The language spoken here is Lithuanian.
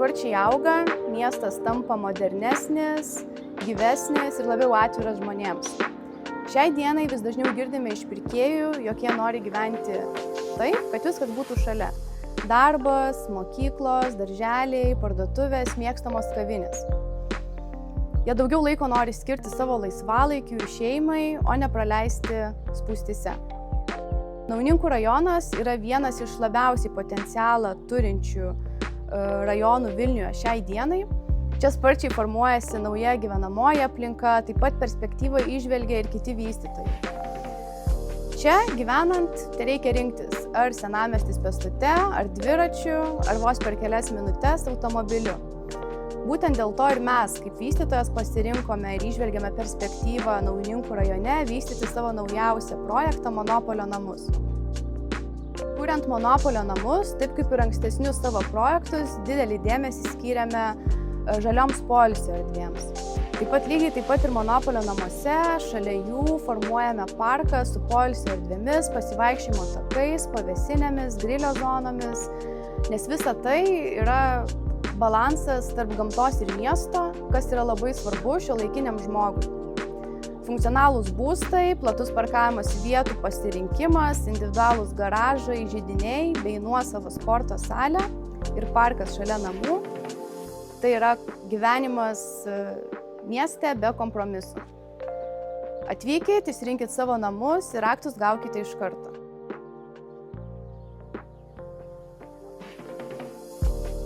sparčiai auga, miestas tampa modernesnis, gyvesnis ir labiau atviras žmonėms. Šiai dienai vis dažniau girdime iš pirkėjų, jog jie nori gyventi taip, kad viskas būtų šalia. Darbas, mokyklos, darželiai, parduotuvės, mėgstamos kavinės. Jie daugiau laiko nori skirti savo laisvalaikiui ir šeimai, o ne praleisti spūstyse. Naujininkų rajonas yra vienas iš labiausiai potencialą turinčių rajonų Vilniuje šiai dienai. Čia sparčiai formuojasi nauja gyvenamoji aplinka, taip pat perspektyvą įžvelgia ir kiti vystytojai. Čia gyvenant tai reikia rinktis ar senamiestis pėstute, ar dviračiu, ar vos per kelias minutes automobiliu. Būtent dėl to ir mes, kaip vystytojas, pasirinkome ir įžvelgėme perspektyvą Naujininkų rajone vystyti savo naujausią projektą Monopolio namus. Kuriant Monopolio namus, taip kaip ir ankstesnius savo projektus, didelį dėmesį skyrėme žalioms poilsio erdvėms. Lygiai taip pat ir Monopolio namuose, šalia jų formuojame parką su poilsio erdvėmis, pasivaikščiojimo takais, pavėsinėmis, grilio zonomis, nes visa tai yra balansas tarp gamtos ir miesto, kas yra labai svarbu šiuolaikiniam žmogui. Funkcionalūs būstai, platus parkavimas vietų pasirinkimas, individualūs garažai, židiniai bei nuosava sporto salė ir parkas šalia namų. Tai yra gyvenimas mieste be kompromisų. Atvykit, išsirinkit savo namus ir raktus gaukite iš karto.